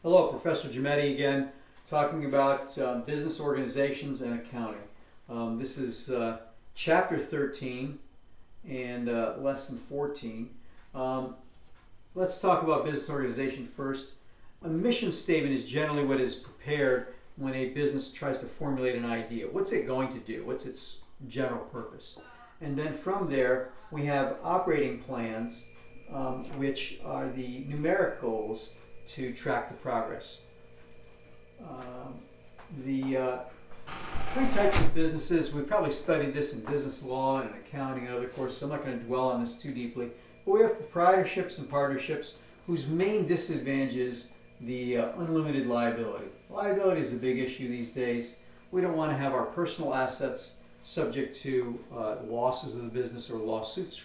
Hello, Professor Giametti again, talking about business organizations and accounting. This is Chapter 13 and Lesson 14. Let's talk about business organization first. A mission statement is generally what is prepared when a business tries to formulate an idea. What's it going to do? What's its general purpose? And then from there, we have operating plans, which are the numeric goals to track the progress. The three types of businesses, we probably studied this in business law and accounting and other courses, so I'm not going to dwell on this too deeply. But we have proprietorships and partnerships whose main disadvantage is the unlimited liability. Liability is a big issue these days. We don't want to have our personal assets subject to losses of the business or lawsuits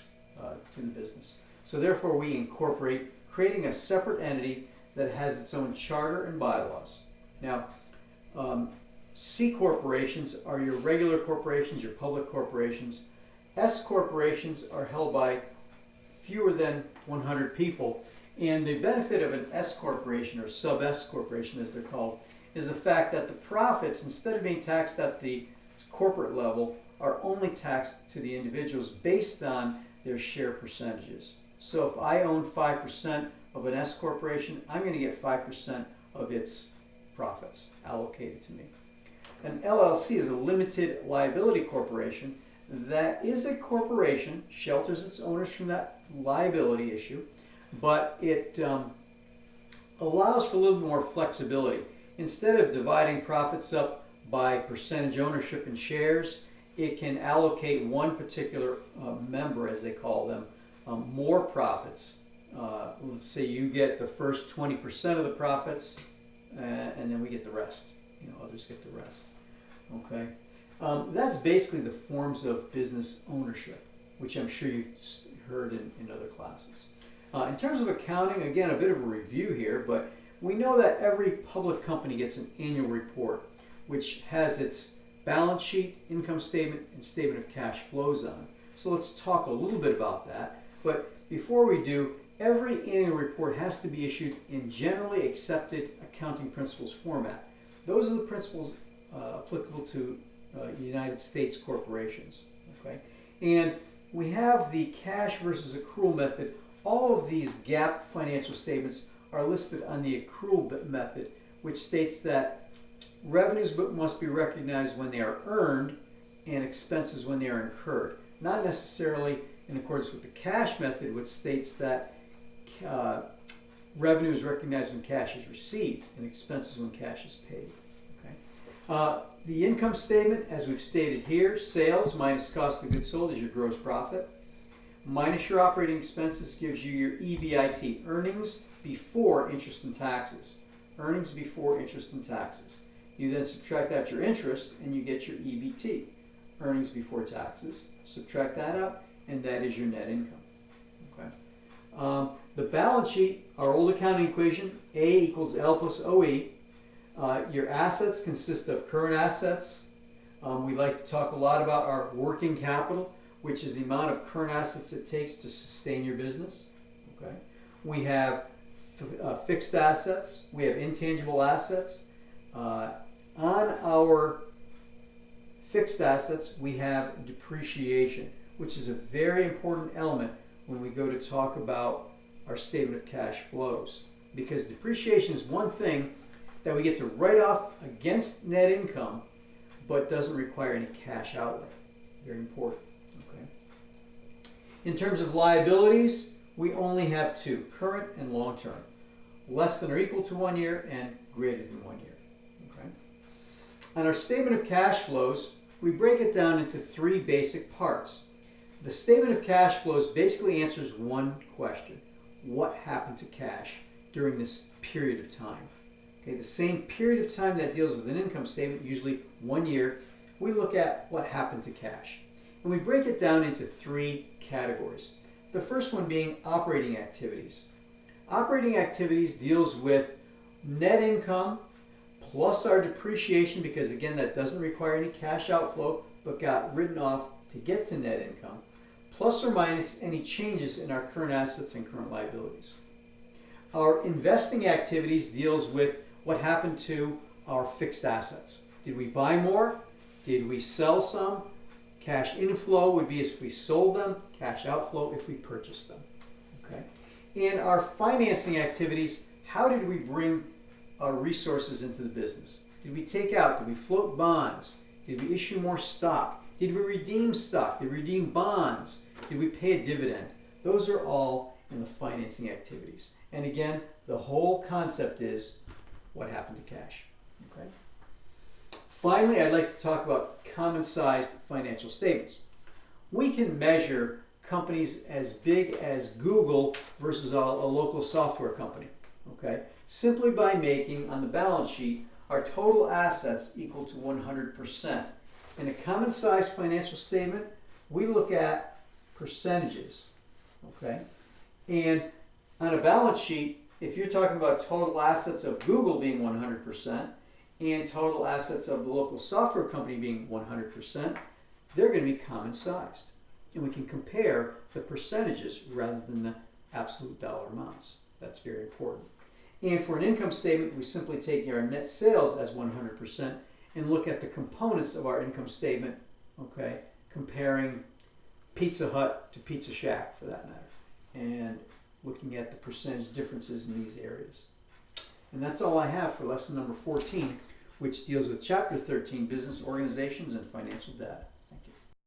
in the business. So therefore we incorporate creating a separate entity that has its own charter and bylaws. Now, C corporations are your regular corporations, your public corporations. S corporations are held by fewer than 100 people. And the benefit of an S corporation, or sub-S corporation as they're called, is the fact that the profits, instead of being taxed at the corporate level, are only taxed to the individuals based on their share percentages. So if I own 5% of an S corporation, I'm going to get 5% of its profits allocated to me. An LLC is a limited liability corporation that is a corporation, shelters its owners from that liability issue, but it allows for a little more flexibility. Instead of dividing profits up by percentage ownership in shares, it can allocate one particular member, as they call them, more profits. Let's say you get the first 20% of the profits, and then we get the rest. Others get the rest. Okay, that's basically the forms of business ownership, which I'm sure you've heard in other classes. In terms of accounting, again, a bit of a review here, but we know that every public company gets an annual report, which has its balance sheet, income statement, and statement of cash flows on. So let's talk a little bit about that. But before we do, every annual report has to be issued in generally accepted accounting principles format. Those are the principles applicable to United States corporations. Okay? And we have the cash versus accrual method. All of these GAAP financial statements are listed on the accrual method, which states that revenues must be recognized when they are earned and expenses when they are incurred. Not necessarily in accordance with the cash method, which states that revenue is recognized when cash is received and expenses when cash is paid. Okay? The income statement, as we've stated here, sales minus cost of goods sold is your gross profit. Minus your operating expenses gives you your EBIT, earnings before interest and taxes. Earnings before interest and taxes. You then subtract out your interest and you get your EBT, earnings before taxes. Subtract that out and that is your net income. Okay. The balance sheet, our old accounting equation, A equals L plus OE. Your assets consist of current assets. We like to talk a lot about our working capital, which is the amount of current assets it takes to sustain your business. Okay. We have fixed assets. We have intangible assets. On our fixed assets, we have depreciation, which is a very important element when we go to talk about our statement of cash flows. Because depreciation is one thing that we get to write off against net income, but doesn't require any cash outlay. Very important. Okay. In terms of liabilities, we only have two, current and long-term. Less than or equal to 1 year and greater than 1 year. Okay. On our statement of cash flows, we break it down into three basic parts. The statement of cash flows basically answers one question. What happened to cash during this period of time? Okay, the same period of time that deals with an income statement, usually 1 year, we look at what happened to cash. And we break it down into three categories. The first one being operating activities. Operating activities deals with net income plus our depreciation, because again that doesn't require any cash outflow but got written off to get to net income, plus or minus any changes in our current assets and current liabilities. Our investing activities deals with what happened to our fixed assets. Did we buy more? Did we sell some? Cash inflow would be if we sold them, cash outflow if we purchased them. Okay. In our financing activities, how did we bring our resources into the business? Did we take out? Did we float bonds? Did we issue more stock? Did we redeem stock? Did we redeem bonds? Did we pay a dividend? Those are all in the financing activities. And again, the whole concept is what happened to cash. Okay. Finally, I'd like to talk about common-sized financial statements. We can measure companies as big as Google versus a local software company, okay? Simply by making, on the balance sheet, our total assets equal to 100%. In a common-sized financial statement, we look at percentages, okay? And on a balance sheet, if you're talking about total assets of Google being 100% and total assets of the local software company being 100%, they're going to be common-sized. And we can compare the percentages rather than the absolute dollar amounts. That's very important. And for an income statement, we simply take our net sales as 100% and look at the components of our income statement, okay, comparing Pizza Hut to Pizza Shack for that matter, and looking at the percentage differences in these areas. And that's all I have for lesson number 14, which deals with chapter 13, business organizations and financial data.